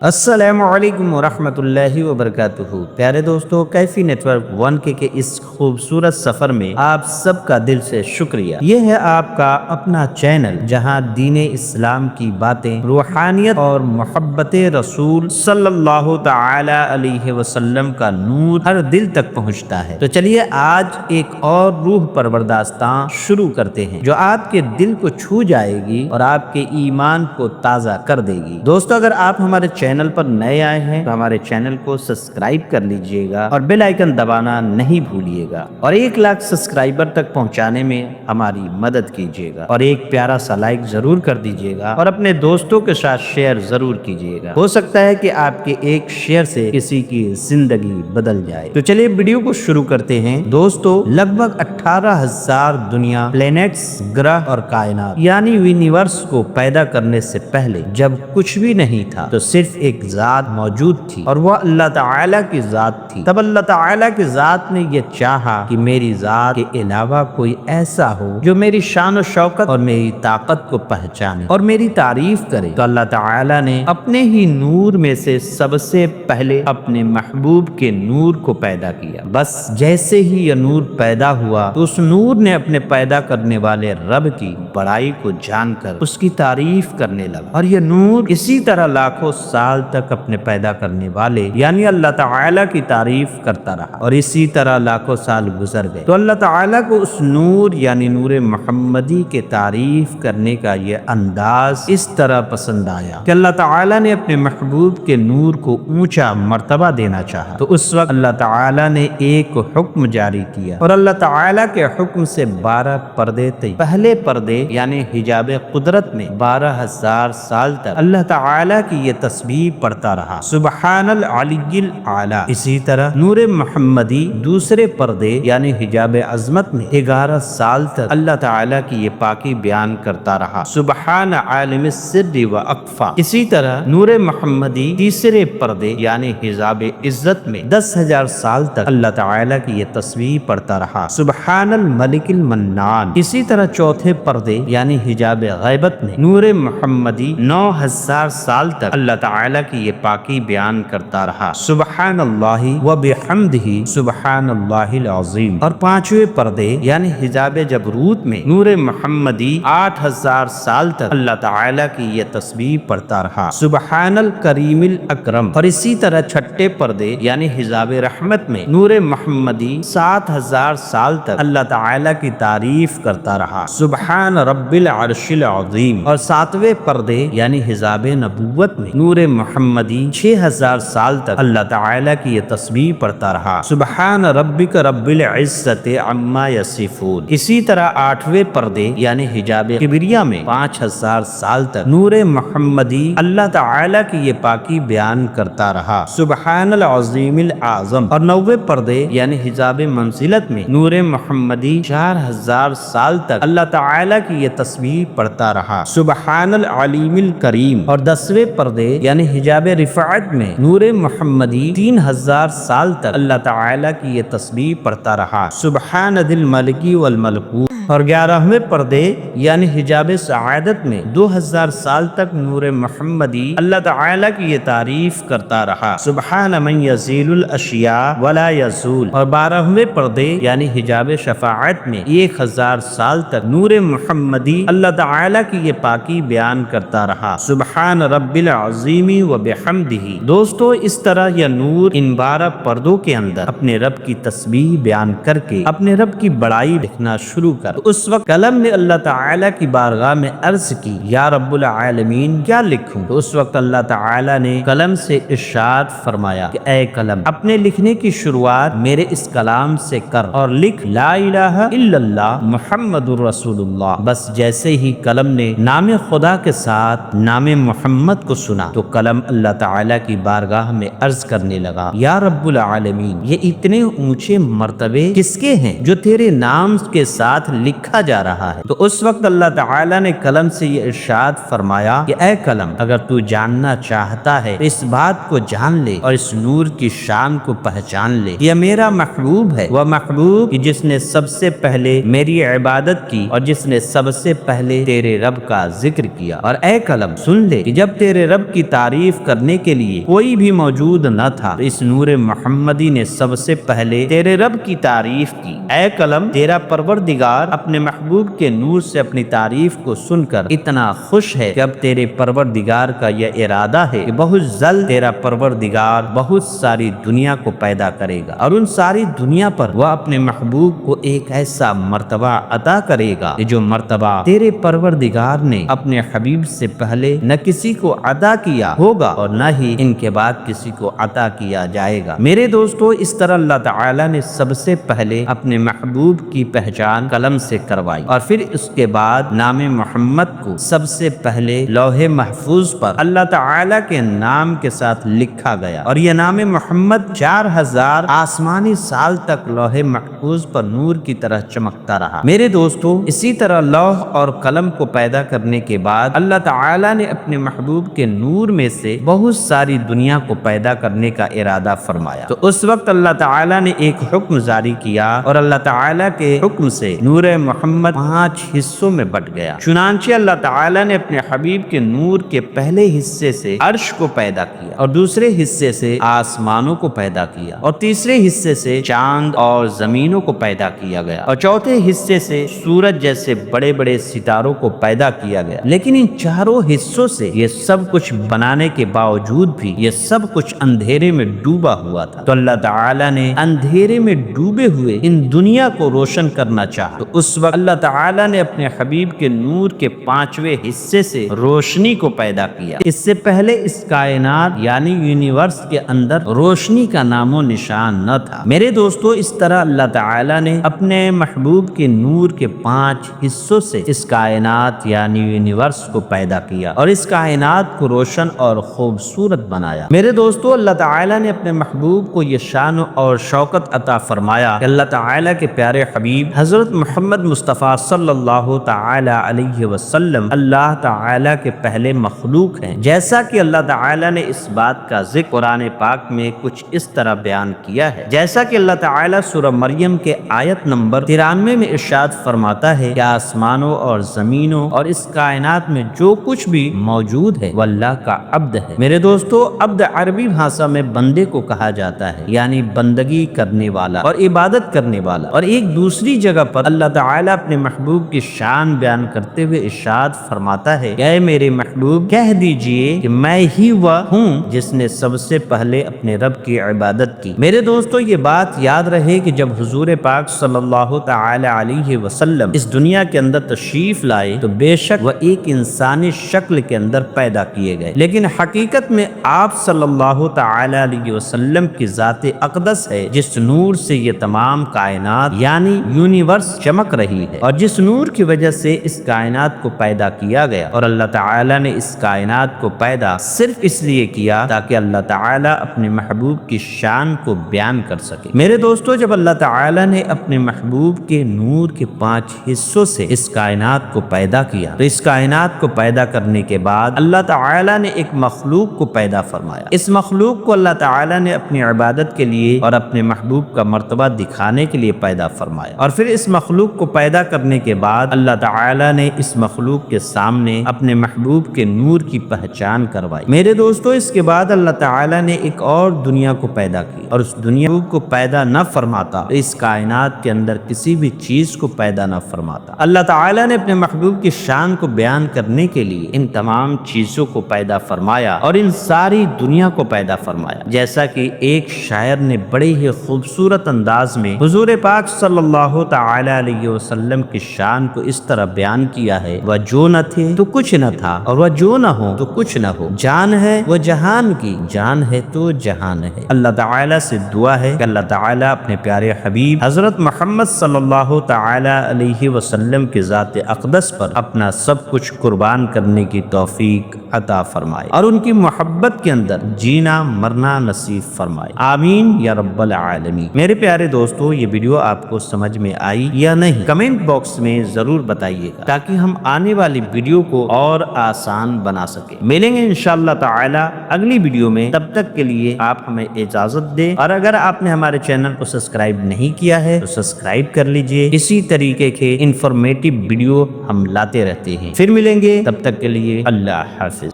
السلام علیکم ورحمۃ اللہ وبرکاتہ۔ پیارے دوستو، کیفی نیٹ ورک 1K کے اس خوبصورت سفر میں آپ سب کا دل سے شکریہ۔ یہ ہے آپ کا اپنا چینل جہاں دین اسلام کی باتیں، روحانیت اور محبت رسول صلی اللہ تعالی علیہ وسلم کا نور ہر دل تک پہنچتا ہے۔ تو چلیے آج ایک اور روح پرور داستان شروع کرتے ہیں جو آپ کے دل کو چھو جائے گی اور آپ کے ایمان کو تازہ کر دے گی۔ دوستو، اگر آپ ہمارے چینل پر نئے آئے ہیں تو ہمارے چینل کو سبسکرائب کر لیجئے گا اور بیل آئیکن دبانا نہیں بھولیے گا، اور 1 لاکھ سبسکرائبر تک پہنچانے میں ہماری مدد کیجئے گا، اور ایک پیارا سا لائک ضرور کر دیجئے گا اور اپنے دوستوں کے ساتھ شیئر ضرور کیجئے گا۔ ہو سکتا ہے کہ آپ کے ایک شیئر سے کسی کی زندگی بدل جائے۔ تو چلیے ویڈیو کو شروع کرتے ہیں۔ دوستو، لگ بھگ 18,000 دنیا، پلینٹس، گرہ اور کائنات یعنی یونیورس کو پیدا کرنے سے پہلے جب کچھ بھی نہیں تھا تو صرف ایک ذات موجود تھی، اور وہ اللہ تعالی کی ذات تھی۔ تب اللہ تعالی کی ذات نے یہ چاہا کہ میری ذات کے علاوہ کوئی ایسا ہو جو میری شان و شوکت اور میری طاقت کو پہچانے اور میری تعریف کرے۔ تو اللہ تعالی نے اپنے ہی نور میں سے سب سے پہلے اپنے محبوب کے نور کو پیدا کیا۔ بس جیسے ہی یہ نور پیدا ہوا تو اس نور نے اپنے پیدا کرنے والے رب کی بڑائی کو جان کر اس کی تعریف کرنے لگا، اور یہ نور اسی طرح لاکھوں سال تک اپنے پیدا کرنے والے یعنی اللہ تعالی کی تعریف کرتا رہا، اور اسی طرح لاکھوں سال گزر گئے تو اللہ تعالی کو اس نور یعنی نور محمدی کے تعریف کرنے کا یہ انداز اس طرح پسند آیا کہ اللہ تعالی نے اپنے محبوب کے نور کو اونچا مرتبہ دینا چاہا۔ تو اس وقت اللہ تعالی نے ایک حکم جاری کیا، اور اللہ تعالی کے حکم سے 12 پردے تھے۔ پہلے پردے یعنی حجاب قدرت میں 12,000 سال تک اللہ تعالی کی یہ تسبیح پڑھتا رہا، سبحان العلی الاعلی۔ اسی طرح نور محمدی دوسرے پردے یعنی حجاب عظمت میں 11 سال تک اللہ تعالی کی یہ پاکی بیان کرتا رہا، سبحان عالم السر و اخفی۔ اسی طرح نور محمدی تیسرے پردے یعنی حجاب عزت میں 10,000 سال تک اللہ تعالی کی یہ تسبیح پڑھتا رہا، سبحان الملک المنان۔ اسی طرح چوتھے پردے یعنی حجاب غیبت میں نور محمدی 9,000 سال تک اللہ تعالی کی یہ پاکی بیان کرتا رہا، سبحان اللہ و بحمدہ سبحان اللہ العظیم۔ اور پانچویں پردے یعنی حجاب جبروت میں نور محمدی 8,000 سال تک اللہ تعالی کی یہ تسبیح پڑھتا رہا، سبحان الکریم الاکرم۔ اور اسی طرح چھٹے پردے یعنی حجاب رحمت میں نور محمدی 7,000 سال تک اللہ تعالی کی تعریف کرتا رہا، سبحان رب العرش العظیم۔ اور ساتویں پردے یعنی حجاب نبوت میں نور محمدی 6,000 سال تک اللہ تعالی کی یہ تسبیح پڑھتا رہا، سبحان ربک رب العزت عما یصفون۔ اسی طرح 8ویں پردے یعنی حجاب کبریا میں 5,000 سال تک نور محمدی اللہ تعالی کی یہ پاکی بیان کرتا رہا، سبحان العظیم الاعظم۔ اور 9ویں پردے یعنی حجاب منزلت میں نور محمدی 4,000 سال تک اللہ تعالی کی یہ تسبیح پڑھتا رہا، سبحان العلیم الکریم۔ اور 10ویں پردے یعنی حجاب رفعت میں نور محمدی 3,000 سال تک اللہ تعالی کی یہ تسبیح پڑھتا رہا، سبحان ذی الملک والملکوت۔ اور 11ویں پردے یعنی حجاب سعادت میں 2,000 سال تک نور محمدی اللہ تعالی کی یہ تعریف کرتا رہا، سبحان من یزیل الاشیاء ولا یزول۔ اور 12ویں پردے یعنی حجاب شفاعت میں 1,000 سال تک نور محمدی اللہ تعالی کی یہ پاکی بیان کرتا رہا، سبحان رب العظیم و بحمدہ۔ دوستو، اس طرح یہ نور ان 12 پردوں کے اندر اپنے رب کی تسبیح بیان کر کے اپنے رب کی بڑائی لکھنا شروع کر۔ اس وقت قلم نے اللہ تعالی کی بارگاہ میں عرض کی، یا رب العالمین کیا لکھوں؟ تو اس وقت اللہ تعالی نے قلم سے ارشاد فرمایا کہ اے قلم، اپنے لکھنے کی شروعات میرے اس کلام سے کر اور لکھ لا الہ الا اللہ محمد رسول اللہ۔ بس جیسے ہی قلم نے نام خدا کے ساتھ نام محمد کو سنا تو قلم اللہ تعالی کی بارگاہ میں عرض کرنے لگا، یا رب العالمین، یہ اتنے اونچے مرتبے کس کے ہیں جو تیرے نام کے ساتھ لکھا جا رہا ہے۔ تو اس وقت اللہ تعالیٰ نے قلم سے یہ ارشاد فرمایا کہ اے قلم، اگر تو جاننا چاہتا ہے تو اس بات کو جان لے اور اس نور کی شان کو پہچان لے، یہ میرا محبوب ہے، وہ محبوب جس نے سب سے پہلے میری عبادت کی اور جس نے سب سے پہلے تیرے رب کا ذکر کیا۔ اور اے قلم، سن لے کہ جب تیرے رب کی تعریف کرنے کے لیے کوئی بھی موجود نہ تھا تو اس نور محمدی نے سب سے پہلے تیرے رب کی تعریف کی۔ اے قلم، تیرا پروردگار اپنے محبوب کے نور سے اپنی تعریف کو سن کر اتنا خوش ہے کہ اب تیرے پروردگار کا یہ ارادہ ہے کہ بہت جلد تیرا پروردگار بہت ساری دنیا کو پیدا کرے گا، اور ان ساری دنیا پر وہ اپنے محبوب کو ایک ایسا مرتبہ عطا کرے گا کہ جو مرتبہ تیرے پروردگار نے اپنے حبیب سے پہلے نہ کسی کو عطا کیا ہوگا اور نہ ہی ان کے بعد کسی کو عطا کیا جائے گا۔ میرے دوستو، اس طرح اللہ تعالیٰ نے سب سے پہلے اپنے محبوب کی پہچان قلم سے کروائی، اور پھر اس کے بعد نام محمد کو سب سے پہلے لوح محفوظ پر اللہ تعالیٰ کے نام کے ساتھ لکھا گیا، اور یہ نام محمد 4000 آسمانی سال تک لوح محفوظ پر نور کی طرح چمکتا رہا۔ میرے دوستو، اسی طرح لوح اور قلم کو پیدا کرنے کے بعد اللہ تعالیٰ نے اپنے محبوب کے نور میں سے بہت ساری دنیا کو پیدا کرنے کا ارادہ فرمایا۔ تو اس وقت اللہ تعالیٰ نے ایک حکم جاری کیا، اور اللہ تعالیٰ کے حکم سے نور محمد 5 حصوں میں بٹ گیا۔ چنانچہ اللہ تعالیٰ نے اپنے حبیب کے نور کے پہلے حصے سے عرش کو پیدا کیا، اور دوسرے حصے سے آسمانوں کو پیدا کیا، اور تیسرے حصے سے چاند اور زمینوں کو پیدا کیا گیا، اور چوتھے حصے سے سورج جیسے بڑے بڑے ستاروں کو پیدا کیا گیا۔ لیکن ان چاروں حصوں سے یہ سب کچھ بنانے کے باوجود بھی یہ سب کچھ اندھیرے میں ڈوبا ہوا تھا۔ تو اللہ تعالیٰ نے اندھیرے میں ڈوبے ہوئے ان دنیا کو روشن کرنا چاہا، تو اس وقت اللہ تعالیٰ نے اپنے حبیب کے نور کے 5ویں حصے سے روشنی کو پیدا کیا۔ اس سے پہلے اس کائنات یعنی یونیورس کے اندر روشنی کا نام و نشان نہ تھا۔ میرے دوستو، اس طرح اللہ تعالیٰ نے اپنے محبوب کے نور کے 5 حصوں سے اس کائنات یعنی یونیورس کو پیدا کیا، اور اس کائنات کو روشن اور خوبصورت بنایا۔ میرے دوستو، اللہ تعالیٰ نے اپنے محبوب کو یہ شان اور شوکت عطا فرمایا کہ اللہ تعالیٰ کے پیارے حبیب حضرت محمد مصطفیٰ صلی اللہ تعالی علیہ وسلم اللہ تعالیٰ کے پہلے مخلوق ہیں، جیسا کہ اللہ تعالیٰ نے اس بات کا ذکر قرآن پاک میں کچھ اس طرح بیان کیا ہے، جیسا کہ اللہ تعالیٰ سورہ مریم کے آیت نمبر 93 میں ارشاد فرماتا ہے کہ آسمانوں اور زمینوں اور اس کائنات میں جو کچھ بھی موجود ہے وہ اللہ کا عبد ہے۔ میرے دوستو، عبد عربی بھاشا میں بندے کو کہا جاتا ہے، یعنی بندگی کرنے والا اور عبادت کرنے والا۔ اور ایک دوسری جگہ پر اللہ تعالیٰ اپنے محبوب کی شان بیان کرتے ہوئے ارشاد فرماتا ہے کہ اے میرے محبوب، کہہ دیجئے کہ میں ہی وہ ہوں جس نے سب سے پہلے اپنے رب کی عبادت کی۔ میرے دوستو، یہ بات یاد رہے کہ جب حضور پاک صلی اللہ تعالی علیہ وسلم اس دنیا کے اندر تشریف لائے تو بے شک وہ ایک انسانی شکل کے اندر پیدا کیے گئے، لیکن حقیقت میں آپ صلی اللہ تعالی علیہ وسلم کی ذات اقدس ہے جس نور سے یہ تمام کائنات یعنی یونیورس چمک رہی ہے، اور جس نور کی وجہ سے اس کائنات کو پیدا کیا گیا۔ اور اللہ تعالی نے اس کائنات کو پیدا صرف اس لیے کیا تاکہ اللہ تعالی اپنے محبوب کی شان کو بیان کر سکے۔ میرے دوستو، جب اللہ تعالی نے اپنے محبوب کے نور کے 5 حصوں سے اس کائنات کو پیدا کیا تو اس کائنات کو پیدا کرنے کے بعد اللہ تعالی نے ایک مخلوق کو پیدا فرمایا۔ اس مخلوق کو اللہ تعالی نے اپنی عبادت کے لیے اور اپنے محبوب کا مرتبہ دکھانے کے لیے پیدا فرمایا، اور پھر اس مخلوق کو پیدا کرنے کے بعد اللہ تعالی نے اس مخلوق کے سامنے اپنے محبوب کے نور کی پہچان کروائی۔ میرے دوستو، اس کے بعد اللہ تعالی نے ایک اور دنیا کو پیدا کی، اور اس دنیا کو پیدا نہ فرماتا تو اس کائنات کے اندر کسی بھی چیز کو پیدا نہ فرماتا۔ اللہ تعالی نے اپنے محبوب کی شان کو بیان کرنے کے لیے ان تمام چیزوں کو پیدا فرمایا اور ان ساری دنیا کو پیدا فرمایا، جیسا کہ ایک شاعر نے بڑے ہی خوبصورت انداز میں حضور پاک صلی اللہ تعالی علیہ وسلم کی شان کو اس طرح بیان کیا ہے: وہ جو نہ تھے تو کچھ نہ تھا، اور وہ جو نہ ہو تو کچھ نہ ہو، جان ہے وہ جہان کی، جان ہے تو جہان ہے۔ اللہ تعالی سے دعا ہے کہ اللہ تعالی اپنے پیارے حبیب حضرت محمد صلی اللہ تعالی علیہ وسلم کی ذات اقدس پر اپنا سب کچھ قربان کرنے کی توفیق عطا فرمائے اور ان کی محبت کے اندر جینا مرنا نصیب فرمائے، آمین یا رب العالمین۔ میرے پیارے دوستو، یہ ویڈیو آپ کو سمجھ میں آئی یا نہیں؟ نہیں کمنٹ باکس میں ضرور بتائیے گا تاکہ ہم آنے والی ویڈیو کو اور آسان بنا سکیں۔ ملیں گے انشاءاللہ تعالی اگلی ویڈیو میں، تب تک کے لیے آپ ہمیں اجازت دیں، اور اگر آپ نے ہمارے چینل کو سبسکرائب نہیں کیا ہے تو سبسکرائب کر لیجئے۔ اسی طریقے کے انفارمیٹیو ویڈیو ہم لاتے رہتے ہیں۔ پھر ملیں گے، تب تک کے لیے اللہ حافظ۔